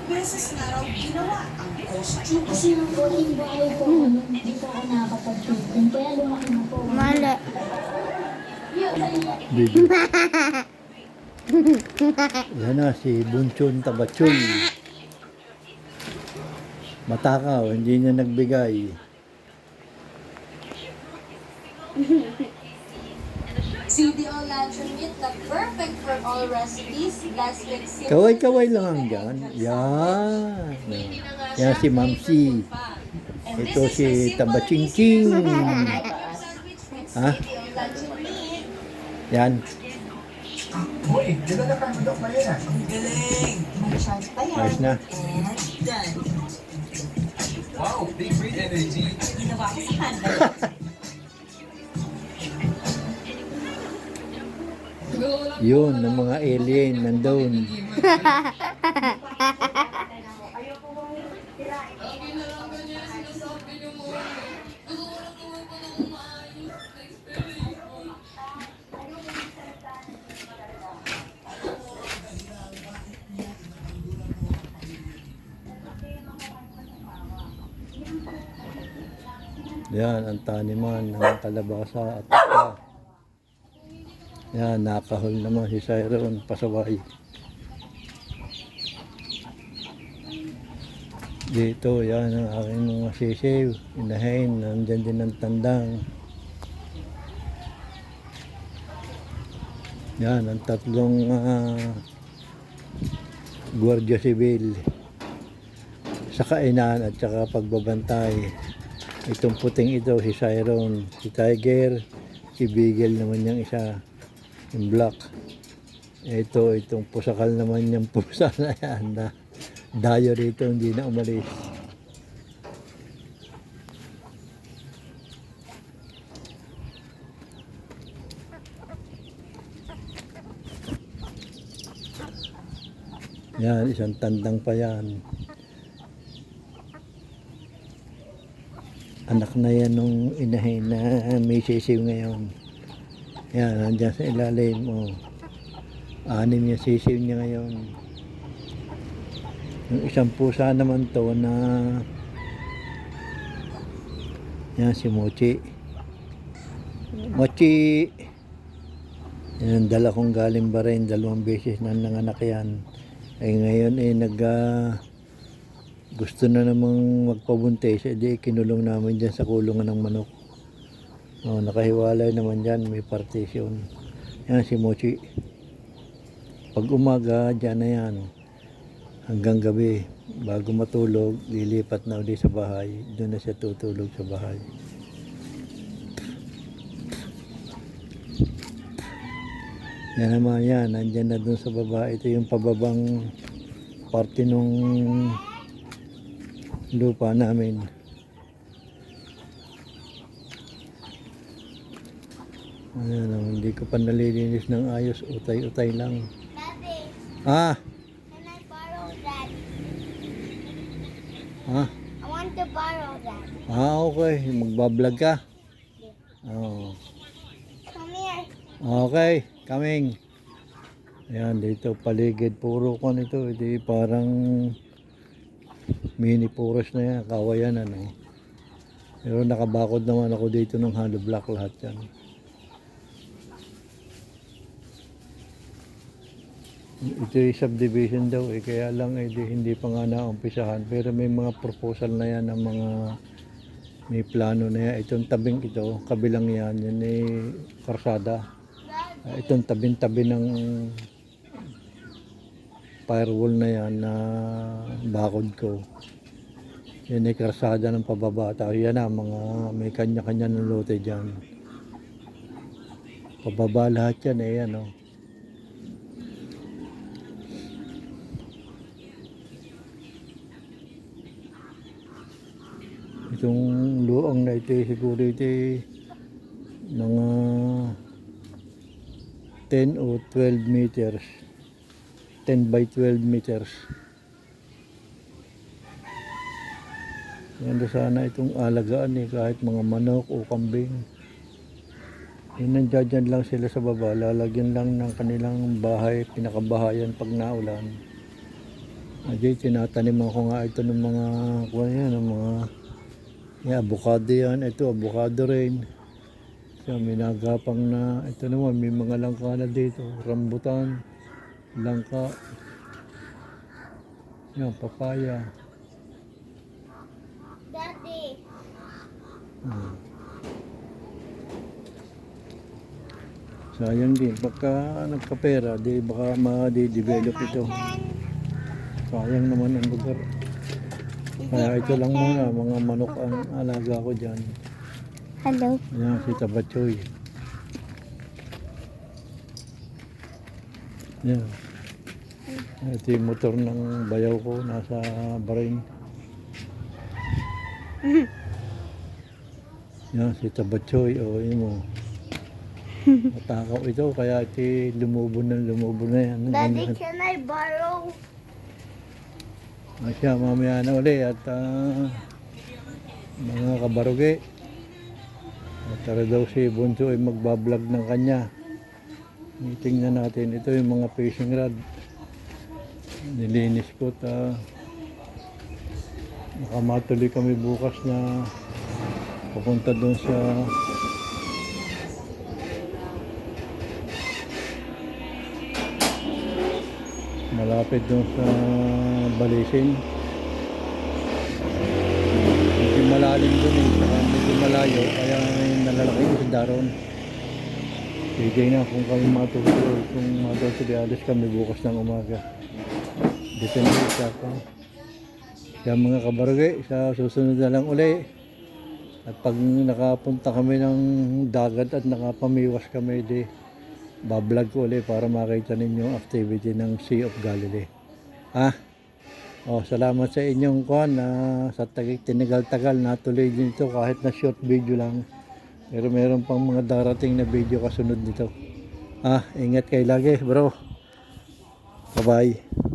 beses na raw ginawa ang costume. Kasi nung boarding bahay po, hindi po ako nakakapag-shooting. Kaya lumaki na po. Mali. Video. Yan na si Bunchon Tabachul. Matakaw, hindi niya nagbigay. CDO Lantern Meat na perfect for all recipes. Last week's Kaway-kaway lang ang dyan. Yan. Yan si Mamsi. Ito si Tabachingching. Ha? Yan. Uy, di ba nakakadok na yun ah? Ang galing! May chance pa yan. Ayos na. And done. Wow, big green energy. Ginawa ko sa handa. Yun, ng mga alien nandun. Yan, ang taniman ng kalabasa at isda. Yan, nakahol naman si Cyron, pasaway. Dito, yan ang aking mga sisiw, inahin, nandyan din ang tandang. Yan, ang tatlong Guardia Civil sa kainan at saka pagbabantay. Itong puting ito, si Cyron, si Tiger, si Beagle naman yung isa, yung black. Itong pusakal naman yung pusa na yan na dayo rito, hindi na umalis. Yan, isang tandang pa yan. Anak na yan nung inahin na may sisiw ngayon. Yan, nandyan sa ilalim. Oh. 6 yung sisiw niya ngayon. Yung isang pusa naman to na yan si Mochi. Mochi! Yan, dala kong galing Bahrain, 2 beses na nanganak yan. Ay ngayon gusto na namang magpabuntis, edi kinulong namin dyan sa kulungan ng manok. Oh, nakahiwalay naman dyan, may partition. Yan si Mochi. Pag umaga, dyan na yan. Hanggang gabi, bago matulog, lilipat na ulit sa bahay. Doon na siya tutulog sa bahay. Yan naman yan, nandyan na doon sa baba. Ito yung pababang parte nung lupa namin. Ayan, hindi ko pa nalilinis ng ayos, utay-utay lang. Daddy, Ah, can I borrow that? ah, I want to borrow that. okay, magbablog ka. Oh. Come here. Okay, coming. Ayan, dito paligid, puro ko nito, hindi parang mini forest na yan, kawayan ano. Pero nakabakod naman ako dito ng hollow block lahat yan. Ito yung subdivision daw kaya lang hindi pa nga naumpisahan. Pero may mga proposal na yan ng mga may plano na yan. Itong tabing ito, kabilang yan karsada. Itong tabing-tabi ng firewall na yan na bakod ko. Yan ay karsada ng pababa. Tapos yan na, may kanya-kanya ng lote dyan. Pababa lahat yan yan o. Itong luang na ito siguro ito mga 10 o 12 meters. 10 by 12 meters. Ganda sana itong alagaan kahit mga manok o kambing. Yun nandiyan lang sila sa baba, lalagyan lang ng kanilang bahay, pinakabahayan pag naulan. Ajay, tinataniman ko nga ito ng mga kuha yan, ng mga avocado yan. Ito, avocado rin. So, may nagapang na, ito naman, may mga langka na dito. Rambutan, langka. Yan, papaya. Daddy. Hmm. Sayang din, pagka nagkapera, di baka ma-develop ito. Sayang naman ang lugar. Kaya ito lang muna, mga manok ang alaga ko dyan. Hello. Yan, si Tabachoy. Yan. Ito yung motor ng bayaw ko, nasa Bahrain. Yan, si Tabachoy, o yun mo. Matakaw ito, kaya ito lumubo na yan. Daddy, can I borrow? Siya, mamaya na uli at mga kabarugi. At tara daw si Bunso ay magbablog ng kanya. Tingnan natin, ito yung mga fishing rod. Nilinis ko at nakamatuloy kami bukas na papunta doon sa malapit doon sa Balisin. Medyo malalim doon saka medyo malayo, kaya nalalaki yung sa daron. Sige na kung kami matutuloy, kung alis kami bukas ng umaga. Depende sa ako. Kaya mga kabarangay, sa susunod na lang uli. At pag nakapunta kami ng dagat at nakapamiwas kami, bablog ko ulit para makita ninyo ang activity ng Sea of Galilee. Salamat sa inyong kuhan na sa tinagal-tagal natuloy din ito kahit na short video lang. Pero meron pang mga darating na video kasunod nito. Ingat kayo lagi, bro. Bye-bye.